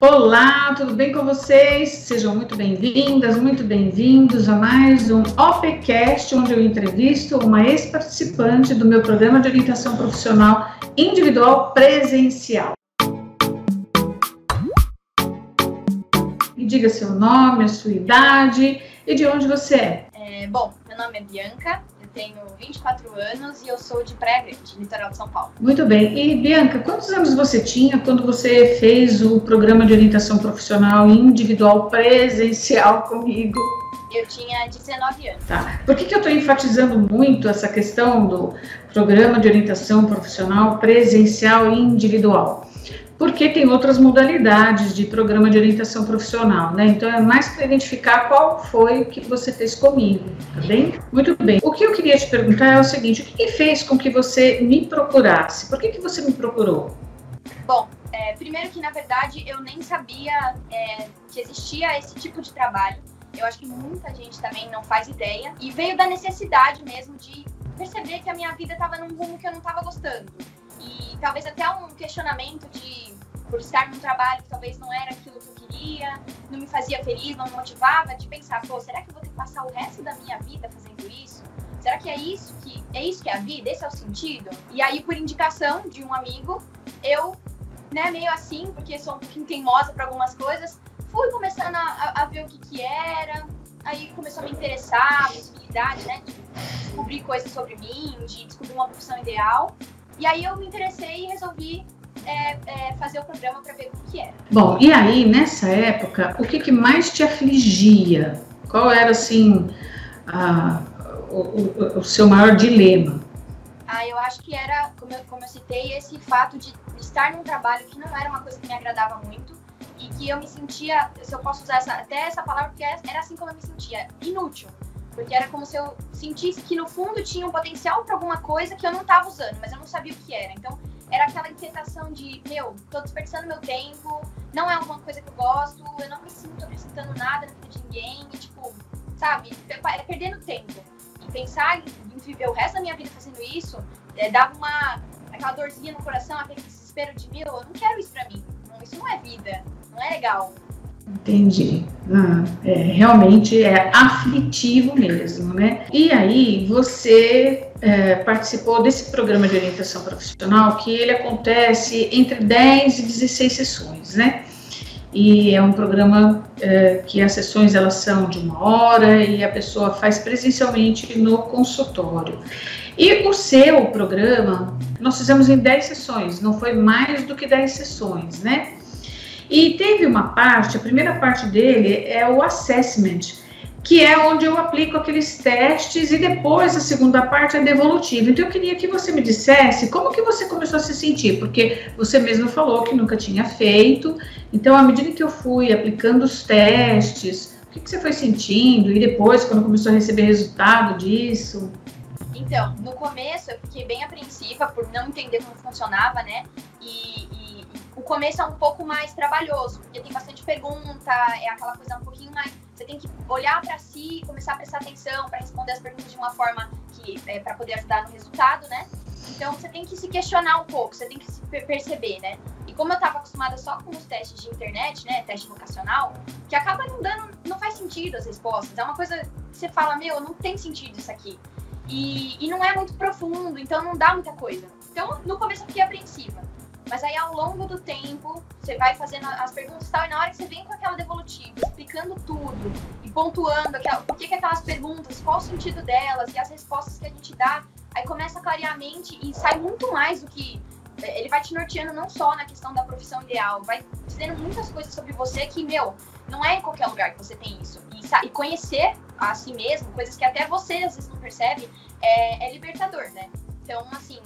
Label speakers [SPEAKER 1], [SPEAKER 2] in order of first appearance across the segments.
[SPEAKER 1] Olá, tudo bem com vocês? Sejam muito bem-vindas, muito bem-vindos a mais um OPcast, onde eu entrevisto uma ex-participante do meu programa de orientação profissional individual presencial. Me diga seu nome, a sua idade e de onde você é.
[SPEAKER 2] Bom, meu nome é Bianca, eu tenho 24 anos e eu sou de Praia Grande, litoral de São Paulo.
[SPEAKER 1] Muito bem. E, Bianca, quantos anos você tinha quando você fez o programa de orientação profissional individual presencial comigo?
[SPEAKER 2] Eu tinha 19 anos.
[SPEAKER 1] Tá. Por que eu estou enfatizando muito essa questão do programa de orientação profissional presencial e individual? Porque tem outras modalidades de programa de orientação profissional, né? Então é mais para identificar qual foi o que você fez comigo, tá bem? Muito bem. O que eu queria te perguntar é o seguinte: o que fez com que você me procurasse? Por que você me procurou?
[SPEAKER 2] Bom, primeiro que na verdade eu nem sabia que existia esse tipo de trabalho. Eu acho que muita gente também não faz ideia. E veio da necessidade mesmo de perceber que a minha vida estava num rumo que eu não estava gostando. E talvez até um questionamento por estar num trabalho que talvez não era aquilo que eu queria, não me fazia feliz, não me motivava, de pensar, será que eu vou ter que passar o resto da minha vida fazendo isso? Será que é isso que é a vida? Esse é o sentido? E aí, por indicação de um amigo, eu, meio assim, porque sou um pouquinho teimosa para algumas coisas, fui começando a ver o que era, aí começou a me interessar, a possibilidade, de descobrir coisas sobre mim, de descobrir uma profissão ideal. E aí eu me interessei e resolvi fazer o programa para ver o que era.
[SPEAKER 1] Bom, e aí, nessa época, o que mais te afligia? Qual era, assim, o seu maior dilema?
[SPEAKER 2] Eu acho que era, como eu citei, esse fato de estar num trabalho que não era uma coisa que me agradava muito e que eu me sentia, se eu posso usar até essa palavra, porque era assim como eu me sentia, inútil. Porque era como se eu sentisse que no fundo tinha um potencial para alguma coisa que eu não estava usando, mas eu não sabia o que era. Então, era aquela inquietação de, tô desperdiçando meu tempo, não é alguma coisa que eu gosto, eu não me sinto acrescentando nada na vida de ninguém, sabe? Perdendo tempo. E pensar em viver o resto da minha vida fazendo isso, dava aquela dorzinha no coração, aquele desespero de, eu não quero isso pra mim. Isso não é vida, não é legal.
[SPEAKER 1] Entendi. Realmente é aflitivo mesmo, né? E aí você participou desse programa de orientação profissional, que ele acontece entre 10 e 16 sessões, né? E é um programa que as sessões elas são de 1 hora e a pessoa faz presencialmente no consultório. E o seu programa, nós fizemos em 10 sessões, não foi mais do que 10 sessões, né? E teve uma parte, a primeira parte dele é o assessment, que é onde eu aplico aqueles testes, e depois a segunda parte é devolutiva. Então eu queria que você me dissesse como que você começou a se sentir, porque você mesmo falou que nunca tinha feito. Então, à medida que eu fui aplicando os testes, o que você foi sentindo? E depois, quando começou a receber resultado disso?
[SPEAKER 2] Então, no começo eu fiquei bem apreensiva por não entender como funcionava, né? E o começo é um pouco mais trabalhoso, porque tem bastante pergunta, é aquela coisa um pouquinho mais... Você tem que olhar para si, começar a prestar atenção para responder as perguntas de uma forma que para poder ajudar no resultado, né? Então, você tem que se questionar um pouco, você tem que se perceber, né? E como eu estava acostumada só com os testes de internet, né? Teste vocacional, que acaba não faz sentido as respostas. É uma coisa que você fala, não tem sentido isso aqui. E não é muito profundo, então não dá muita coisa. Então, no começo eu fiquei apreensiva. Mas aí, ao longo do tempo, você vai fazendo as perguntas e tal, e na hora que você vem com aquela devolutiva, explicando tudo e pontuando por que aquelas perguntas, qual o sentido delas e as respostas que a gente dá, aí começa a clarear a mente e sai muito mais do que... Ele vai te norteando não só na questão da profissão ideal, vai dizendo muitas coisas sobre você que, não é em qualquer lugar que você tem isso. E conhecer a si mesmo, coisas que até você às vezes não percebe, é libertador, né? Então, assim,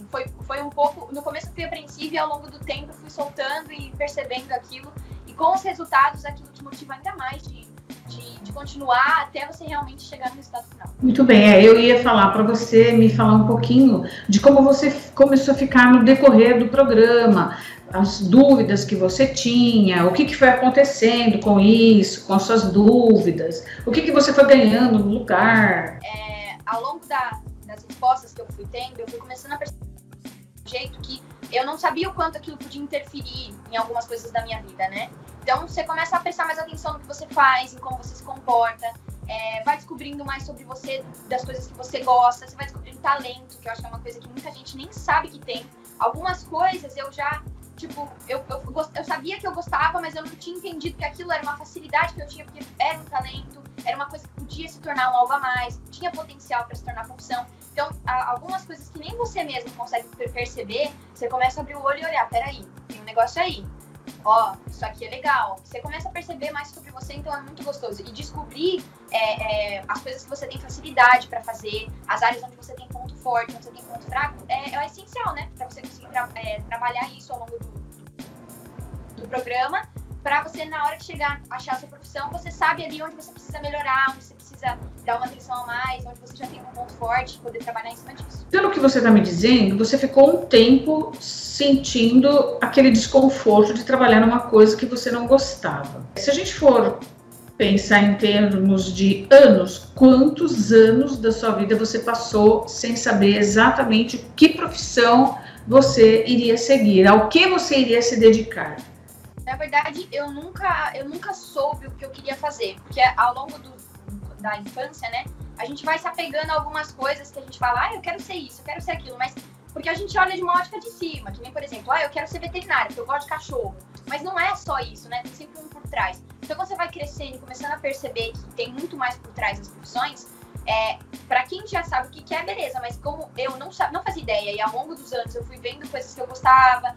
[SPEAKER 2] foi um pouco... No começo eu fui apreensiva e ao longo do tempo eu fui soltando e percebendo aquilo. E com os resultados, aquilo te motiva ainda mais de continuar até você realmente chegar no resultado final.
[SPEAKER 1] Muito bem, eu ia falar para você me falar um pouquinho de como você começou a ficar no decorrer do programa, as dúvidas que você tinha, o que foi acontecendo com isso, com as suas dúvidas, o que você foi ganhando no lugar.
[SPEAKER 2] Ao longo das respostas que eu fui tendo, eu fui começando a perceber um jeito que eu não sabia o quanto aquilo podia interferir em algumas coisas da minha vida, né? Então, você começa a prestar mais atenção no que você faz, em como você se comporta, vai descobrindo mais sobre você, das coisas que você gosta, você vai descobrindo talento, que eu acho que é uma coisa que muita gente nem sabe que tem. Algumas coisas eu já, tipo, eu sabia que eu gostava, mas eu não tinha entendido que aquilo era uma facilidade que eu tinha, porque era um talento, era uma coisa que podia se tornar um algo a mais, tinha potencial para se tornar função. Então, algumas coisas que nem você mesmo consegue perceber, você começa a abrir o olho e olhar, peraí, tem um negócio aí. Ó, isso aqui é legal. Você começa a perceber mais sobre você, então é muito gostoso. E descobrir as coisas que você tem facilidade para fazer, as áreas onde você tem ponto forte, onde você tem ponto fraco, é essencial, né? Para você conseguir trabalhar isso ao longo do programa, para você, na hora de chegar a achar a sua profissão, você sabe ali onde você precisa melhorar, onde você precisa dar uma atenção a mais, onde você já tem um ponto forte, poder trabalhar em cima disso.
[SPEAKER 1] Pelo que você está me dizendo, você ficou um tempo sentindo aquele desconforto de trabalhar numa coisa que você não gostava. Se a gente for pensar em termos de anos, quantos anos da sua vida você passou sem saber exatamente que profissão você iria seguir, ao que você iria se dedicar?
[SPEAKER 2] Na verdade, eu nunca soube o que eu queria fazer, porque ao longo da infância, né, a gente vai se apegando a algumas coisas que a gente fala, eu quero ser isso, eu quero ser aquilo, mas porque a gente olha de uma ótica de cima, que nem, por exemplo, eu quero ser veterinária, porque eu gosto de cachorro, mas não é só isso, né, tem sempre um por trás. Então, quando você vai crescendo e começando a perceber que tem muito mais por trás das profissões, para quem já sabe o que é, beleza, mas como eu não fazia ideia, e ao longo dos anos eu fui vendo coisas que eu gostava,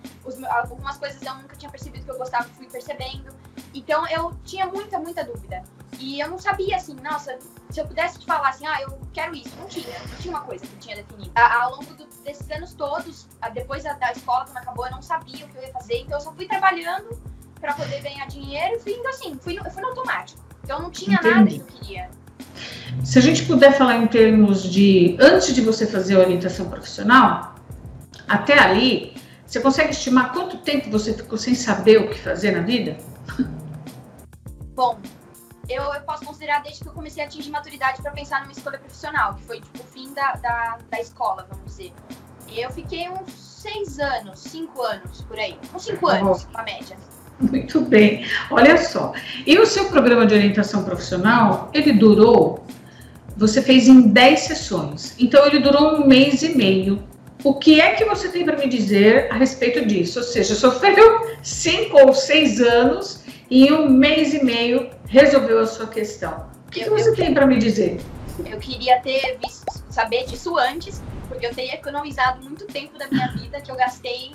[SPEAKER 2] algumas coisas eu nunca tinha percebido que eu gostava, fui percebendo, então eu tinha muita dúvida, e eu não sabia, assim, nossa, se eu pudesse te falar assim, eu quero isso, não tinha uma coisa que eu tinha definido. Ao longo desses anos todos, depois da escola, quando acabou, eu não sabia o que eu ia fazer, então eu só fui trabalhando para poder ganhar dinheiro, e fui indo assim, fui no automático, então não tinha nada que eu queria.
[SPEAKER 1] Se a gente puder falar em termos de, antes de você fazer a orientação profissional, até ali, você consegue estimar quanto tempo você ficou sem saber o que fazer na vida?
[SPEAKER 2] Bom, eu posso considerar desde que eu comecei a atingir maturidade para pensar numa escolha profissional, que foi tipo o fim da escola, vamos dizer. Eu fiquei uns 6 anos, 5 anos, por aí. Uns 5 anos, na média.
[SPEAKER 1] Muito bem, olha só. E o seu programa de orientação profissional, ele durou, você fez em 10 sessões, então ele durou 1 mês e meio. O que é que você tem para me dizer a respeito disso? Ou seja, sofreu 5 ou 6 anos e em 1 mês e meio resolveu a sua questão. O que você tem para me dizer?
[SPEAKER 2] Eu queria saber disso antes, porque eu tenho economizado muito tempo da minha vida que eu gastei,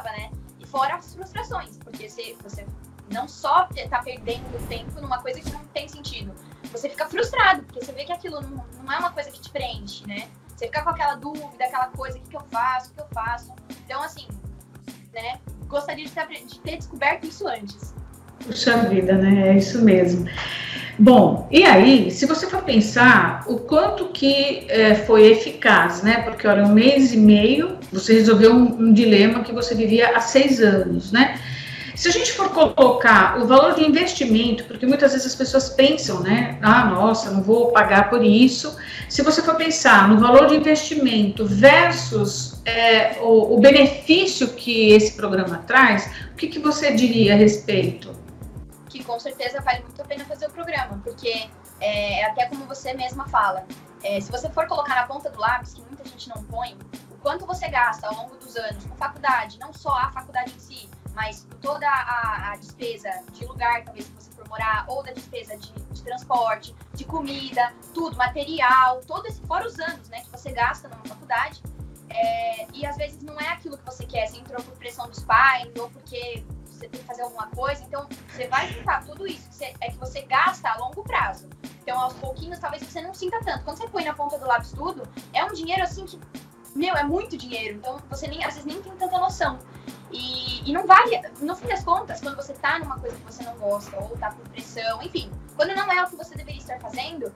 [SPEAKER 2] né? Fora as frustrações, porque você não só tá perdendo tempo numa coisa que não tem sentido, você fica frustrado, porque você vê que aquilo não é uma coisa que te preenche, né? Você fica com aquela dúvida, aquela coisa, o que eu faço? Então, assim, né, gostaria de ter descoberto isso antes.
[SPEAKER 1] Puxa vida, né? É isso mesmo. Bom, e aí, se você for pensar o quanto que foi eficaz, né? Porque, olha, 1 mês e meio, você resolveu um dilema que você vivia há 6 anos, né? Se a gente for colocar o valor de investimento, porque muitas vezes as pessoas pensam, né? Nossa, não vou pagar por isso. Se você for pensar no valor de investimento versus o benefício que esse programa traz, o que você diria a respeito?
[SPEAKER 2] Que com certeza vale muito a pena fazer o programa, porque até como você mesma fala, se você for colocar na ponta do lápis, que muita gente não põe, o quanto você gasta ao longo dos anos com faculdade, não só a faculdade em si, mas toda a despesa de lugar, talvez, que você for morar, ou da despesa de transporte, de comida, tudo, material, fora os anos, né, que você gasta numa faculdade, e às vezes não é aquilo que você quer, você entrou por pressão dos pais, ou porque você tem que fazer alguma coisa, então você vai juntar tudo isso que você gasta a longo prazo. Então, aos pouquinhos, talvez você não sinta tanto. Quando você põe na ponta do lápis tudo, é um dinheiro assim que, é muito dinheiro, então você às vezes nem tem tanta noção. E não vale, no fim das contas, quando você tá numa coisa que você não gosta, ou tá por pressão, enfim, quando não é o que você deveria estar fazendo,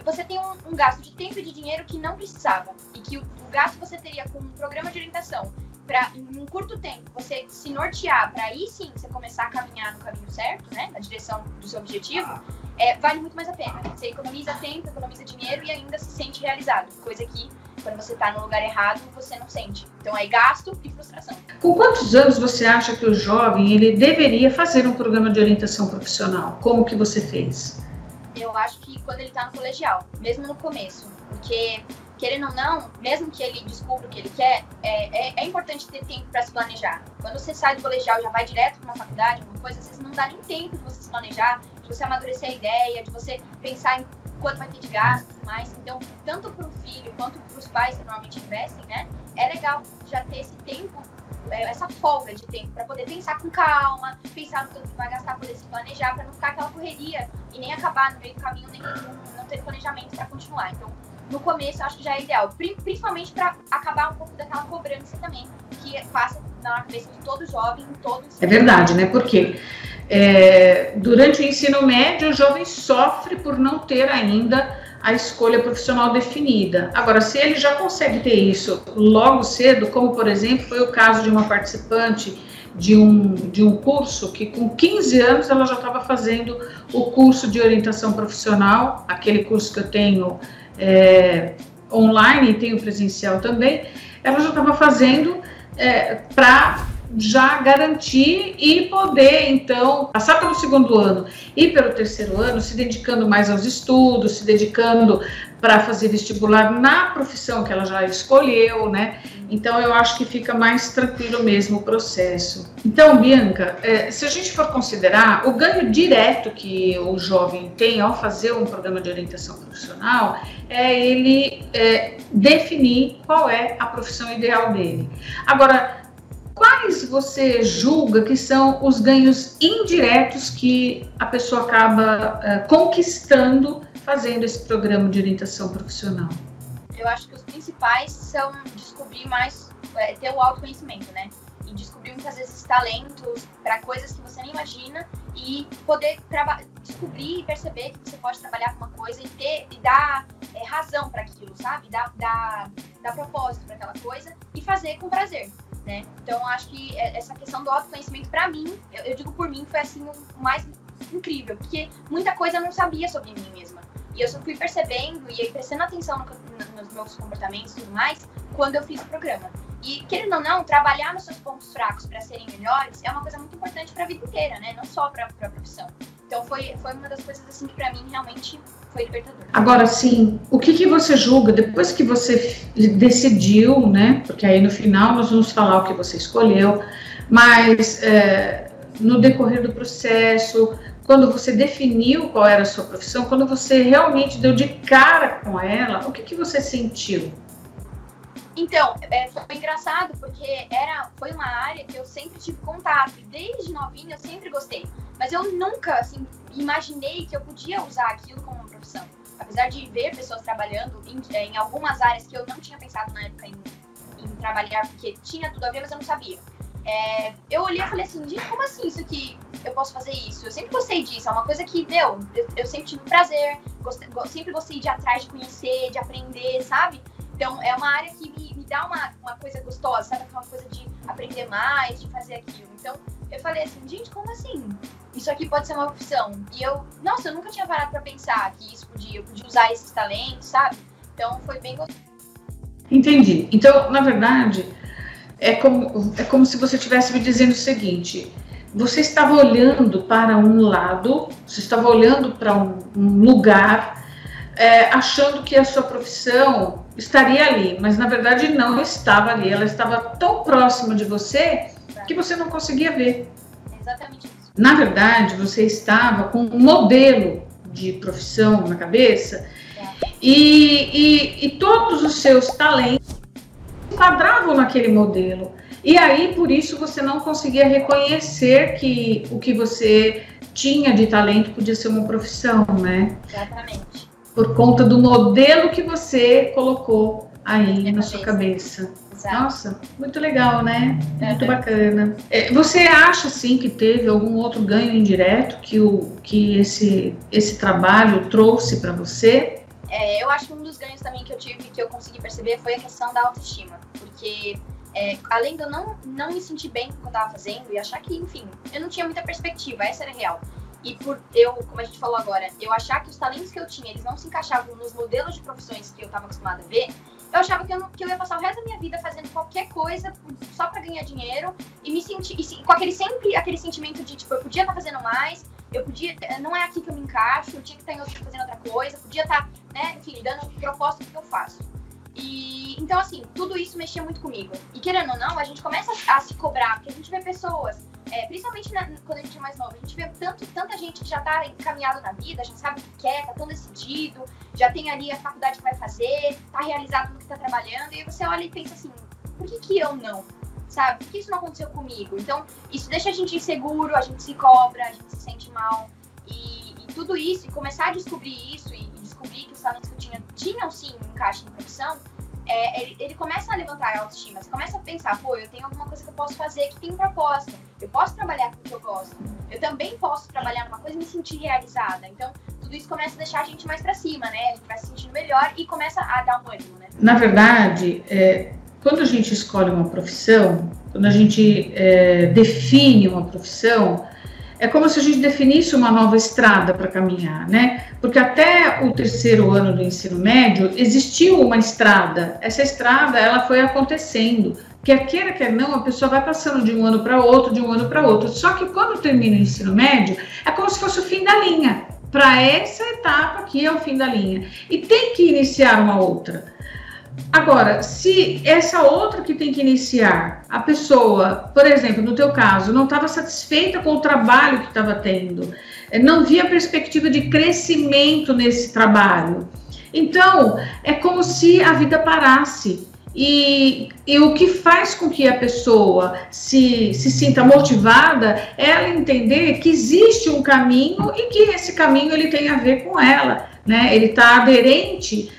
[SPEAKER 2] você tem um gasto de tempo e de dinheiro que não precisava, e que o gasto que você teria com um programa de orientação, para em um curto tempo você se nortear, para aí sim você começar a caminhar no caminho certo, né, na direção do seu objetivo, vale muito mais a pena. Você economiza tempo, economiza dinheiro e ainda se sente realizado, coisa que quando você tá no lugar errado, você não sente. Então é gasto e frustração.
[SPEAKER 1] Com quantos anos você acha que o jovem ele deveria fazer um programa de orientação profissional? Como que você fez?
[SPEAKER 2] Eu acho que quando ele tá no colegial, mesmo no começo, porque querendo ou não, mesmo que ele descubra o que ele quer, é importante ter tempo para se planejar. Quando você sai do colegial e já vai direto para uma faculdade, alguma coisa, às vezes não dá nem tempo de você se planejar, de você amadurecer a ideia, de você pensar em quanto vai ter de gasto e tudo mais. Então, tanto para o filho quanto para os pais que normalmente investem, né? É legal já ter esse tempo, essa folga de tempo, para poder pensar com calma, pensar no que vai gastar, poder se planejar, para não ficar aquela correria e nem acabar no meio do caminho, nem não ter planejamento para continuar. Então, no começo, eu acho que já é ideal, principalmente para acabar um pouco daquela cobrança também, que passa na cabeça de todo jovem, em todo ensino.
[SPEAKER 1] É verdade, né? Porque durante o ensino médio, o jovem sofre por não ter ainda a escolha profissional definida. Agora, se ele já consegue ter isso logo cedo, como, por exemplo, foi o caso de uma participante de um curso que com 15 anos ela já estava fazendo o curso de orientação profissional, aquele curso que eu tenho online e tenho presencial também, ela já estava fazendo para já garantir e poder, então, passar pelo segundo ano e pelo terceiro ano, se dedicando mais aos estudos, se dedicando para fazer vestibular na profissão que ela já escolheu, né? Então, eu acho que fica mais tranquilo mesmo o processo. Então, Bianca, se a gente for considerar o ganho direto que o jovem tem ao fazer um programa de orientação profissional, é ele definir qual é a profissão ideal dele. Agora, quais você julga que são os ganhos indiretos que a pessoa acaba conquistando fazendo esse programa de orientação profissional?
[SPEAKER 2] Eu acho que os principais são descobrir mais, ter o autoconhecimento, né? E descobrir muitas vezes talentos para coisas que você nem imagina e poder descobrir e perceber que você pode trabalhar com uma coisa e dar razão para aquilo, sabe? Dar propósito para aquela coisa e fazer com prazer. Né? Então, acho que essa questão do autoconhecimento, para mim, eu digo por mim, foi assim o mais incrível, porque muita coisa eu não sabia sobre mim mesma. E eu só fui percebendo e prestando atenção nos meus comportamentos e tudo mais quando eu fiz o programa. E, querendo ou não, trabalhar nos seus pontos fracos para serem melhores é uma coisa muito importante para a vida inteira, né? Não só para a profissão. Então, foi uma das coisas assim que, para mim, realmente foi libertador.
[SPEAKER 1] Agora, sim, o que você julga depois que você decidiu, né? Porque aí no final nós vamos falar o que você escolheu, mas no decorrer do processo, quando você definiu qual era a sua profissão, quando você realmente deu de cara com ela, o que você sentiu?
[SPEAKER 2] Então, foi engraçado porque foi uma área que eu sempre tive contato, desde novinha eu sempre gostei, mas eu nunca, assim, imaginei que eu podia usar aquilo como uma profissão. Apesar de ver pessoas trabalhando em algumas áreas que eu não tinha pensado na época em trabalhar, porque tinha tudo a ver, mas eu não sabia. Eu olhei e falei assim, gente, como assim isso aqui, eu posso fazer isso? Eu sempre gostei disso, é uma coisa que, eu sempre tive prazer, sempre gostei de ir atrás, de conhecer, de aprender, sabe? Então, é uma área que me dá uma coisa gostosa, sabe? Uma coisa de aprender mais, de fazer aquilo. Então, eu falei assim, gente, como assim? Isso aqui pode ser uma opção. E eu nunca tinha parado pra pensar que eu podia usar esses talentos, sabe? Então, foi bem gostoso.
[SPEAKER 1] Entendi. Então, na verdade, é como se você estivesse me dizendo o seguinte: você estava olhando para um lado, você estava olhando para um lugar, achando que a sua profissão estaria ali, mas na verdade não estava ali, ela estava tão próxima de você que você não conseguia ver.
[SPEAKER 2] Exatamente isso.
[SPEAKER 1] Na verdade, você estava com um modelo de profissão na cabeça e todos os seus talentos se enquadravam naquele modelo. E aí, por isso, você não conseguia reconhecer que o que você tinha de talento podia ser uma profissão, né?
[SPEAKER 2] Exatamente.
[SPEAKER 1] Por conta do modelo que você colocou aí na sua cabeça. Exato. Nossa, muito legal, né? Muito bacana. Você acha, sim, que teve algum outro ganho indireto que esse trabalho trouxe para você?
[SPEAKER 2] Eu acho que um dos ganhos também que eu tive, que eu consegui perceber, foi a questão da autoestima. Porque, além de eu não me sentir bem com o que eu estava fazendo e achar que, enfim, eu não tinha muita perspectiva, essa era real. E por como a gente falou agora, eu achar que os talentos que eu tinha, eles não se encaixavam nos modelos de profissões que eu estava acostumada a ver, eu achava que eu ia passar o resto da minha vida fazendo qualquer coisa só pra ganhar dinheiro e me sentir com aquele sentimento de, tipo, eu podia estar fazendo mais, não é aqui que eu me encaixo, eu tinha que estar fazendo outra coisa, podia estar, né, enfim, dando proposta do que eu faço. E, então, assim, tudo isso mexia muito comigo. E querendo ou não, a gente começa a se cobrar, porque a gente vê pessoas, principalmente quando a gente é mais novo, a gente vê tanta gente que já tá encaminhado na vida, já sabe o que quer, tá tão decidido, já tem ali a faculdade que vai fazer, tá realizado no que tá trabalhando, e aí você olha e pensa assim, por que eu não? Sabe? Por que isso não aconteceu comigo? Então, isso deixa a gente inseguro, a gente se cobra, a gente se sente mal, e tudo isso, e começar a descobrir isso, e descobrir que os talentos que eu tinham sim um encaixe na profissão, ele começa a levantar a autoestima. Você começa a pensar, pô, eu tenho alguma coisa que eu posso fazer que tem um propósito. Eu posso trabalhar com o que eu gosto. Eu também posso trabalhar numa coisa e me sentir realizada. Então, tudo isso começa a deixar a gente mais pra cima, né? A gente vai se sentindo melhor e começa a dar um ânimo, né?
[SPEAKER 1] Na verdade, quando a gente escolhe uma profissão, quando a gente define uma profissão, é como se a gente definisse uma nova estrada para caminhar, né? Porque até o 3º ano do ensino médio existiu uma estrada. Essa estrada, ela foi acontecendo. Quer queira, quer não, a pessoa vai passando de um ano para outro, de um ano para outro. Só que quando termina o ensino médio, é como se fosse o fim da linha. Para essa etapa aqui é o fim da linha. E tem que iniciar uma outra. Agora, se essa outra que tem que iniciar, a pessoa, por exemplo, no teu caso, não estava satisfeita com o trabalho que estava tendo, não via perspectiva de crescimento nesse trabalho, então é como se a vida parasse. E o que faz com que a pessoa se sinta motivada é ela entender que existe um caminho e que esse caminho ele tem a ver com ela, né? Ele está aderente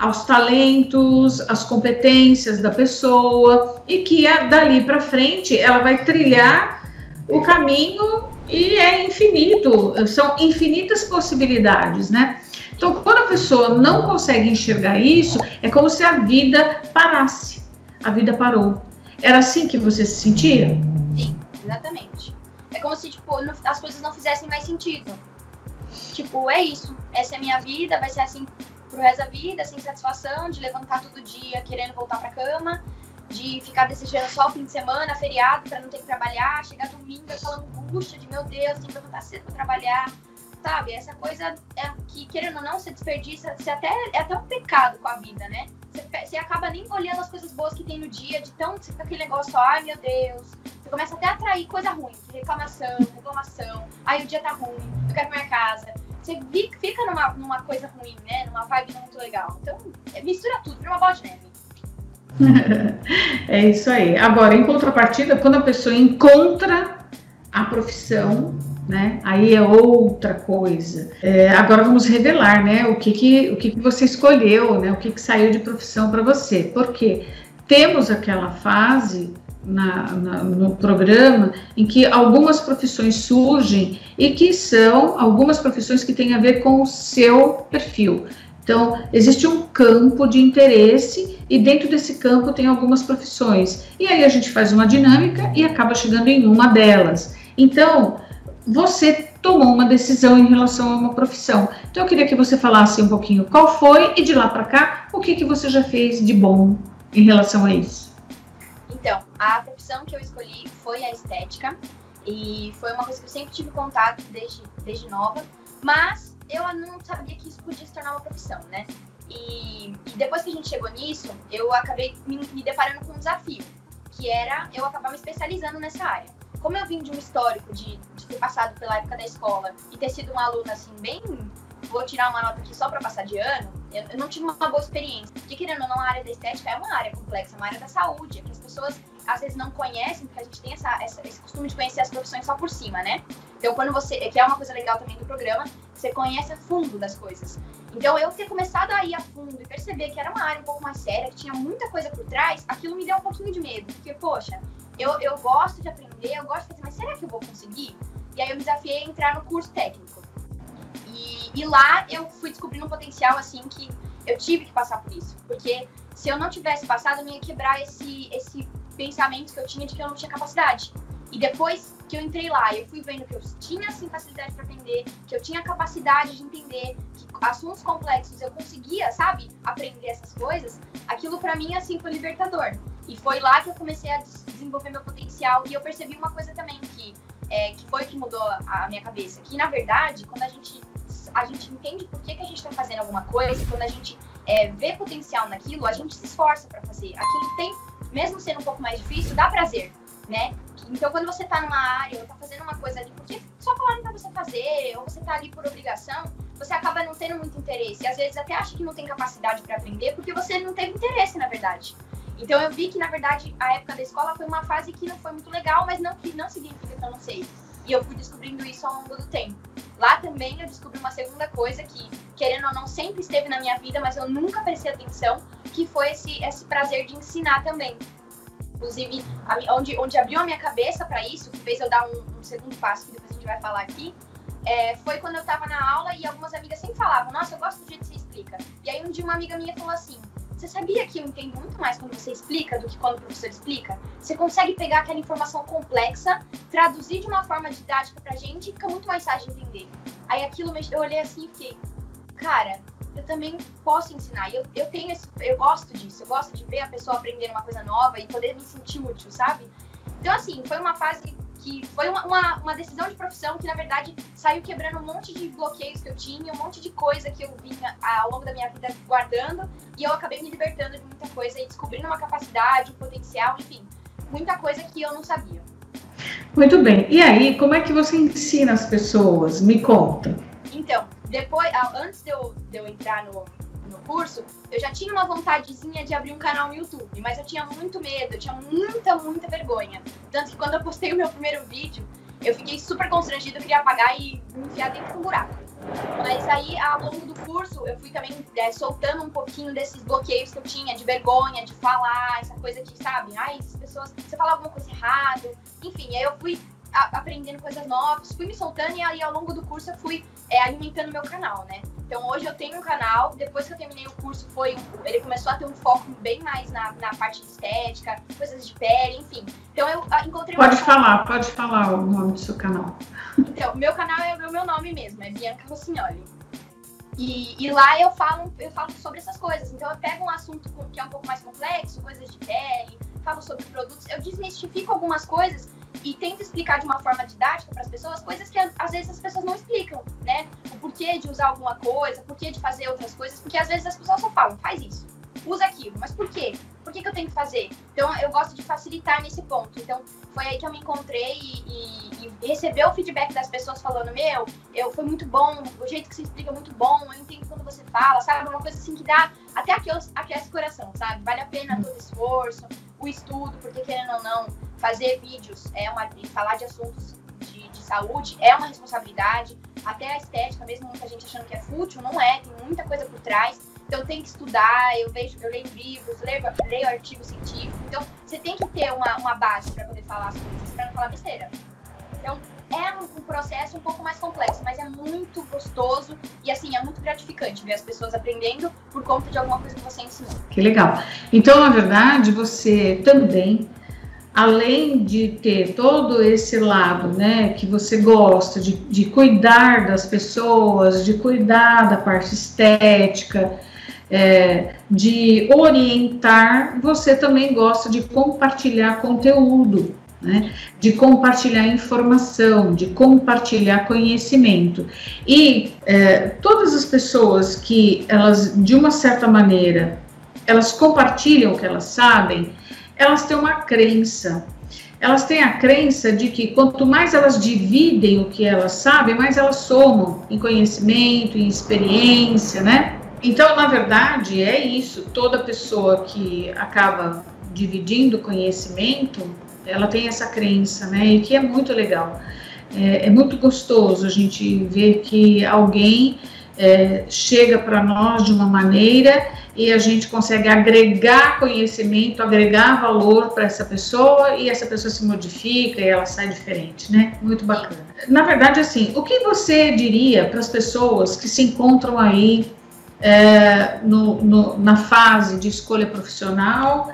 [SPEAKER 1] aos talentos, às competências da pessoa e que dali para frente ela vai trilhar o caminho e é infinito, são infinitas possibilidades, né? Então, quando a pessoa não consegue enxergar isso, é como se a vida parasse. A vida parou. Era assim que você se sentia?
[SPEAKER 2] Sim, exatamente. É como se, tipo, as coisas não fizessem mais sentido. Tipo, é isso. Essa é a minha vida, vai ser assim pro resto da vida, sem satisfação, de levantar todo dia querendo voltar pra cama, de ficar desejando só o fim de semana, feriado, pra não ter que trabalhar, chegar domingo e aquela angústia de, meu Deus, tem que levantar cedo pra trabalhar. Sabe, essa coisa que, querendo ou não, você desperdiça, é até um pecado com a vida, né? Você acaba nem olhando as coisas boas que tem no dia, de tão, você fica aquele negócio, ai meu Deus, você começa até a atrair coisa ruim, reclamação, ai o dia tá ruim, eu quero pra minha casa. Você fica numa coisa ruim, né? Numa vibe não muito legal. Então, mistura tudo, vira uma bola de neve.
[SPEAKER 1] É isso aí. Agora, em contrapartida, quando a pessoa encontra a profissão, né? Aí é outra coisa. Agora vamos revelar, né? O que você escolheu, né? O que saiu de profissão para você. Porque temos aquela fase no programa em que algumas profissões surgem e que são algumas profissões que têm a ver com o seu perfil. Então, existe um campo de interesse e dentro desse campo tem algumas profissões. E aí a gente faz uma dinâmica e acaba chegando em uma delas. Então, você tomou uma decisão em relação a uma profissão. Então, eu queria que você falasse um pouquinho qual foi e de lá para cá, o que você já fez de bom em relação a isso.
[SPEAKER 2] Então, a profissão que eu escolhi foi a estética e foi uma coisa que eu sempre tive contato desde nova, mas eu não sabia que isso podia se tornar uma profissão, né? E depois que a gente chegou nisso, eu acabei me deparando com um desafio, que era eu acabar me especializando nessa área. Como eu vim de um histórico de ter passado pela época da escola e ter sido uma aluna, assim, bem... Vou tirar uma nota aqui só para passar de ano, eu não tive uma boa experiência. Porque, querendo ou não, a área da estética é uma área complexa, uma área da saúde, é que as pessoas, às vezes, não conhecem, porque a gente tem esse costume de conhecer as profissões só por cima, né? Então, quando que é uma coisa legal também do programa, você conhece a fundo das coisas. Então, eu ter começado a ir a fundo e perceber que era uma área um pouco mais séria, que tinha muita coisa por trás, aquilo me deu um pouquinho de medo. Porque, poxa, eu gosto de aprender, eu gosto de fazer, mas será que eu vou conseguir? E aí eu me desafiei a entrar no curso técnico. E lá eu fui descobrindo um potencial, assim, que eu tive que passar por isso. Porque se eu não tivesse passado, eu não ia quebrar esse pensamento que eu tinha de que eu não tinha capacidade. E depois que eu entrei lá, eu fui vendo que eu tinha, assim, facilidade para aprender, que eu tinha capacidade de entender, que assuntos complexos eu conseguia, sabe, aprender essas coisas, aquilo pra mim, assim, foi libertador. E foi lá que eu comecei a desenvolver meu potencial. E eu percebi uma coisa também que foi que mudou a minha cabeça. Que, na verdade, quando a gente entende por que a gente tá fazendo alguma coisa, quando a gente vê potencial naquilo, a gente se esforça pra fazer. Aquilo tem, mesmo sendo um pouco mais difícil, dá prazer, né? Então, quando você tá numa área ou tá fazendo uma coisa ali, porque só falaram pra você fazer, ou você tá ali por obrigação, você acaba não tendo muito interesse. E às vezes até acha que não tem capacidade pra aprender, porque você não teve interesse, na verdade. Então, eu vi que, na verdade, a época da escola foi uma fase que não foi muito legal, mas não significa que eu não sei. E eu fui descobrindo isso ao longo do tempo. Lá também eu descobri uma segunda coisa que, querendo ou não, sempre esteve na minha vida, mas eu nunca prestei atenção, que foi esse prazer de ensinar também. Inclusive, onde abriu a minha cabeça para isso, que fez eu dar um segundo passo, que depois a gente vai falar aqui, foi quando eu estava na aula e algumas amigas sempre falavam, nossa, eu gosto do jeito que você explica. E aí um dia uma amiga minha falou assim, você sabia que eu entendo muito mais quando você explica do que quando o professor explica? Você consegue pegar aquela informação complexa, traduzir de uma forma didática pra gente e fica muito mais fácil de entender. Aí aquilo, eu olhei assim e fiquei, cara, eu também posso ensinar. Eu gosto disso, eu gosto de ver a pessoa aprendendo uma coisa nova e poder me sentir útil, sabe? Então, assim, foi uma fase que foi uma decisão de profissão que, na verdade, saiu quebrando um monte de bloqueios que eu tinha, um monte de coisa que eu vinha ao longo da minha vida guardando, e eu acabei me libertando de muita coisa e descobrindo uma capacidade, um potencial, enfim, muita coisa que eu não sabia.
[SPEAKER 1] Muito bem. E aí, como é que você ensina as pessoas? Me conta.
[SPEAKER 2] Então, antes de eu entrar no curso, eu já tinha uma vontadezinha de abrir um canal no YouTube, mas eu tinha muito medo, eu tinha muita vergonha. Tanto que quando eu postei o meu primeiro vídeo, eu fiquei super constrangida, eu queria apagar e me enfiar dentro do buraco. Mas aí, ao longo do curso, eu fui também soltando um pouquinho desses bloqueios que eu tinha, de vergonha, de falar, essa coisa de, sabe, as pessoas, você fala alguma coisa errada, enfim, aí eu fui aprendendo coisas novas, fui me soltando e aí ao longo do curso eu fui alimentando meu canal, né? Então hoje eu tenho um canal, depois que eu terminei o curso ele começou a ter um foco bem mais na parte de estética, coisas de pele, enfim. Então eu encontrei... Pode
[SPEAKER 1] falar o nome do seu canal.
[SPEAKER 2] Então, meu canal é o meu nome mesmo, é Bianca Rossignoli. E lá eu falo sobre essas coisas. Então eu pego um assunto que é um pouco mais complexo, coisas de pele, falo sobre produtos, eu desmistifico algumas coisas e tento explicar de uma forma didática para as pessoas, coisas que às vezes as pessoas não explicam, né? O porquê de usar alguma coisa, o porquê de fazer outras coisas, porque às vezes as pessoas só falam, faz isso, usa aquilo, mas por quê? Por que eu tenho que fazer? Então eu gosto de facilitar nesse ponto. Então foi aí que eu me encontrei e receber o feedback das pessoas falando, foi muito bom, o jeito que você explica é muito bom, eu entendo quando você fala, sabe? Uma coisa assim que dá até aquece o coração, sabe? Vale a pena todo o esforço, o estudo, porque querendo ou não, fazer vídeos e falar de assuntos de saúde é uma responsabilidade, até a estética, mesmo muita gente achando que é fútil, não é, tem muita coisa por trás, então tem que estudar, eu leio livros, leio artigos científicos, então você tem que ter uma base para poder falar as coisas, para não falar besteira. Então é um processo um pouco mais complexo, mas é muito gostoso e assim, é muito gratificante ver as pessoas aprendendo por conta de alguma coisa que você ensinou.
[SPEAKER 1] Que legal. Então, na verdade, você também, além de ter todo esse lado, né, que você gosta de cuidar das pessoas, de cuidar da parte estética, de orientar, você também gosta de compartilhar conteúdo, né, de compartilhar informação, de compartilhar conhecimento. E todas as pessoas que elas, de uma certa maneira, elas compartilham o que elas sabem, elas têm uma crença. Elas têm a crença de que quanto mais elas dividem o que elas sabem, mais elas somam em conhecimento, em experiência, né? Então, na verdade, é isso. Toda pessoa que acaba dividindo conhecimento, ela tem essa crença, né? E que é muito legal. É muito gostoso a gente ver que alguém chega para nós de uma maneira e a gente consegue agregar conhecimento, agregar valor para essa pessoa e essa pessoa se modifica e ela sai diferente, né? Muito bacana. Na verdade, assim, o que você diria para as pessoas que se encontram aí na fase de escolha profissional,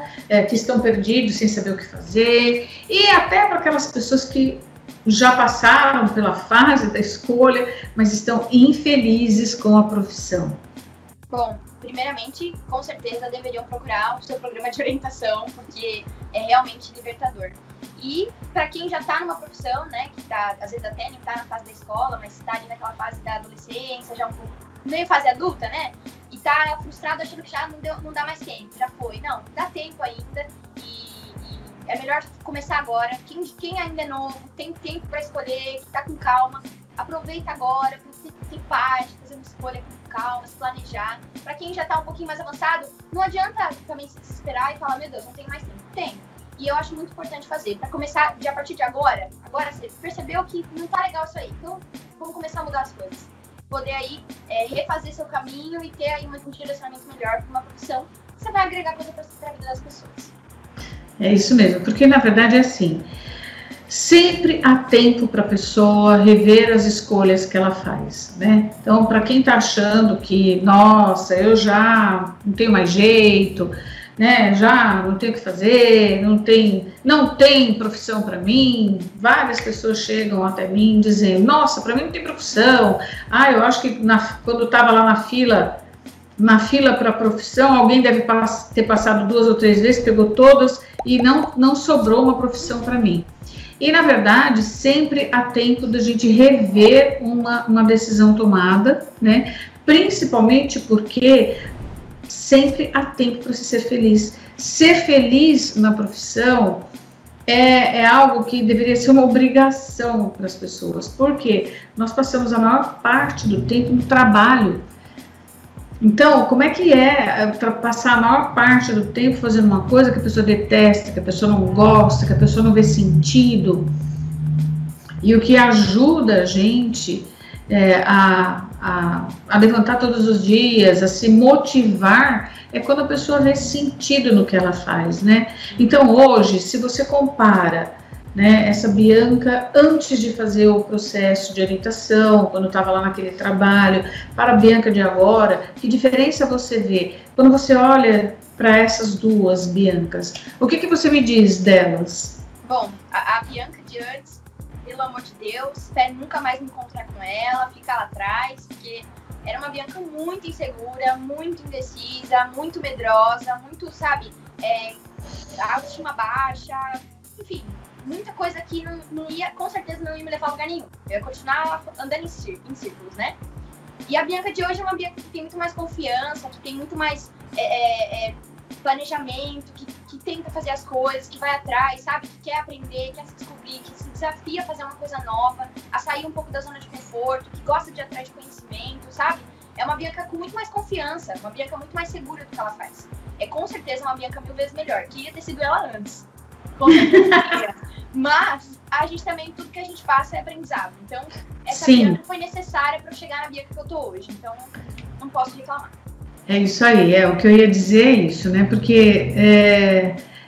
[SPEAKER 1] que estão perdidos sem saber o que fazer, e até para aquelas pessoas que já passaram pela fase da escolha, mas estão infelizes com a profissão?
[SPEAKER 2] Bom, primeiramente, com certeza deveriam procurar o seu programa de orientação, porque é realmente libertador. E para quem já está numa profissão, né, que tá, às vezes até nem está na fase da escola, mas está ali naquela fase da adolescência, já um pouco, meio fase adulta, né, e tá frustrado achando que já não dá mais tempo, já foi. Não, dá tempo ainda e é melhor começar agora. Quem ainda é novo, tem tempo para escolher, que tá com calma, aproveita agora, tem paz, fazer uma escolha com calma, se planejar. Para quem já tá um pouquinho mais avançado, não adianta também se desesperar e falar, meu Deus, não tenho mais tempo. Tem. E eu acho muito importante fazer. Para começar, a partir de agora você percebeu que não tá legal isso aí. Então, vamos começar a mudar as coisas. Poder aí refazer seu caminho e ter aí um direcionamento melhor para uma profissão. Você vai agregar coisa para a vida das pessoas.
[SPEAKER 1] É isso mesmo, porque na verdade é assim, sempre há tempo para a pessoa rever as escolhas que ela faz, né? Então, para quem está achando que, nossa, eu já não tenho mais jeito, né? Já não tenho o que fazer, não tem profissão para mim. Várias pessoas chegam até mim dizendo, nossa, para mim não tem profissão. Eu acho que quando estava lá na fila para a profissão, alguém deve ter passado 2 ou 3 vezes, pegou todas e não sobrou uma profissão para mim. E, na verdade, sempre há tempo da gente rever uma decisão tomada, né? Principalmente porque sempre há tempo para se ser feliz. Ser feliz na profissão é algo que deveria ser uma obrigação para as pessoas, porque nós passamos a maior parte do tempo no trabalho. Então, como é que passar a maior parte do tempo fazendo uma coisa que a pessoa detesta, que a pessoa não gosta, que a pessoa não vê sentido? E o que ajuda a gente a levantar todos os dias, a se motivar, é quando a pessoa vê sentido no que ela faz, né? Então, hoje, se você compara, né, essa Bianca antes de fazer o processo de orientação, quando estava lá naquele trabalho, para a Bianca de agora, que diferença você vê? Quando você olha para essas duas Biancas, o que você me diz delas?
[SPEAKER 2] Bom, a Bianca de antes, pelo amor de Deus, espero nunca mais me encontrar com ela, ficar lá atrás, porque era uma Bianca muito insegura, muito indecisa, muito medrosa, muito, sabe, autoestima baixa, enfim, muita coisa que não ia, com certeza não ia me levar a lugar nenhum. Eu ia continuar andando em círculos, né? E a Bianca de hoje é uma Bianca que tem muito mais confiança, que tem muito mais planejamento, que tenta fazer as coisas, que vai atrás, sabe? Que quer aprender, quer se descobrir, que se desafia a fazer uma coisa nova, a sair um pouco da zona de conforto, que gosta de ir atrás de conhecimento, sabe? É uma Bianca com muito mais confiança, uma Bianca muito mais segura do que ela faz. É com certeza uma Bianca 1000 vezes melhor. Queria ter sido ela antes. Com certeza queria. Mas a gente também, tudo que a gente passa é aprendizado. Então, essa Bianca foi necessária para eu chegar na Bianca que eu tô hoje. Então, não posso reclamar.
[SPEAKER 1] É isso aí, o que eu ia dizer é isso, né? Porque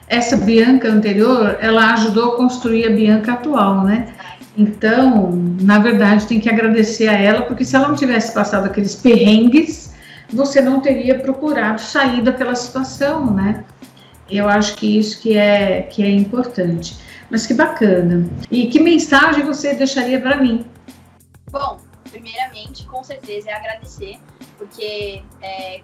[SPEAKER 1] essa Bianca anterior, ela ajudou a construir a Bianca atual, né? Então, na verdade, tem que agradecer a ela, porque se ela não tivesse passado aqueles perrengues, você não teria procurado sair daquela situação, né? Eu acho que isso que é importante. Mas que bacana. E que mensagem você deixaria para mim?
[SPEAKER 2] Bom, primeiramente, com certeza, é agradecer, porque,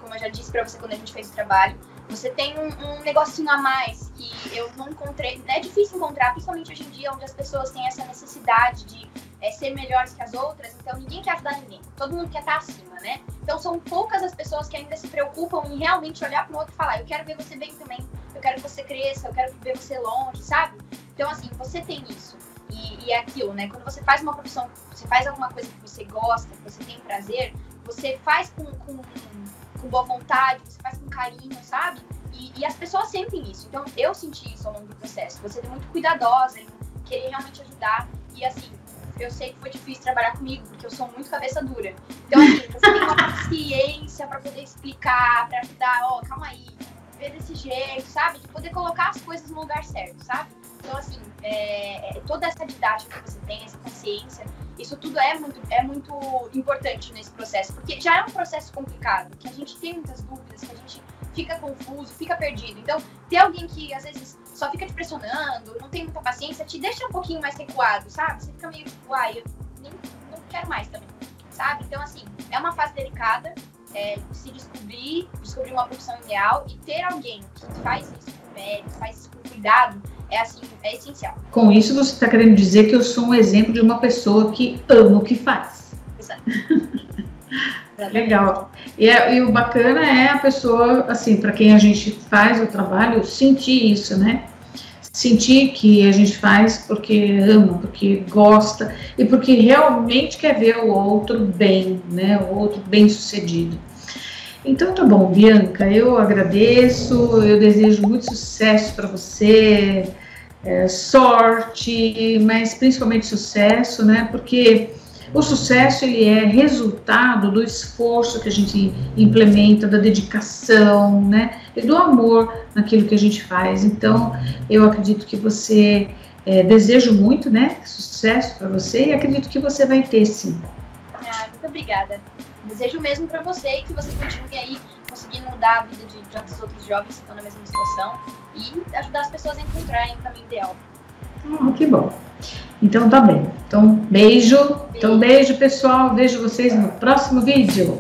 [SPEAKER 2] como eu já disse para você quando a gente fez o trabalho, você tem um negocinho a mais que eu não encontrei. É difícil encontrar, principalmente hoje em dia, onde as pessoas têm essa necessidade de ser melhores que as outras. Então, ninguém quer ajudar ninguém. Todo mundo quer estar acima, né? Então, são poucas as pessoas que ainda se preocupam em realmente olhar para o outro e falar, eu quero ver você bem também, eu quero que você cresça, eu quero ver você longe, sabe? Então, assim, você tem isso. E é aquilo, né? Quando você faz uma profissão, você faz alguma coisa que você gosta, que você tem prazer, você faz com boa vontade, você faz com carinho, sabe? E as pessoas sentem isso. Então, eu senti isso ao longo do processo. Você é muito cuidadosa em querer realmente ajudar. E, assim, eu sei que foi difícil trabalhar comigo, porque eu sou muito cabeça dura. Então, assim, você tem uma paciência pra poder explicar, pra ajudar, calma aí, ver desse jeito, sabe? De poder colocar as coisas no lugar certo, sabe? Então, assim, toda essa didática que você tem, essa paciência, isso tudo é muito importante nesse processo, porque já é um processo complicado, que a gente tem muitas dúvidas, que a gente fica confuso, fica perdido. Então, ter alguém que às vezes só fica te pressionando, não tem muita paciência, te deixa um pouquinho mais recuado, sabe? Você fica meio, uai, eu não quero mais também, sabe? Então, assim, é uma fase delicada, se descobrir uma profissão ideal e ter alguém que faz isso com mérito, faz isso com cuidado, é essencial.
[SPEAKER 1] Com isso, você está querendo dizer que eu sou um exemplo de uma pessoa que ama o que faz.
[SPEAKER 2] Exato.
[SPEAKER 1] Legal. E o bacana é a pessoa, assim, para quem a gente faz o trabalho, sentir isso, né? Sentir que a gente faz porque ama, porque gosta e porque realmente quer ver o outro bem, né? O outro bem sucedido. Então tá bom, Bianca, eu agradeço, eu desejo muito sucesso para você, sorte, mas principalmente sucesso, né? Porque o sucesso, ele é resultado do esforço que a gente implementa, da dedicação, né, e do amor naquilo que a gente faz. Então, eu acredito que você, desejo muito, né, sucesso para você e acredito que você vai ter, sim.
[SPEAKER 2] Muito obrigada. Desejo mesmo para você e que você continue aí conseguindo mudar a vida de tantos outros jovens que estão na mesma situação e ajudar as pessoas a encontrarem o caminho ideal.
[SPEAKER 1] Que bom. Então tá bem. Então, beijo. Então, beijo, pessoal. Vejo vocês no próximo vídeo.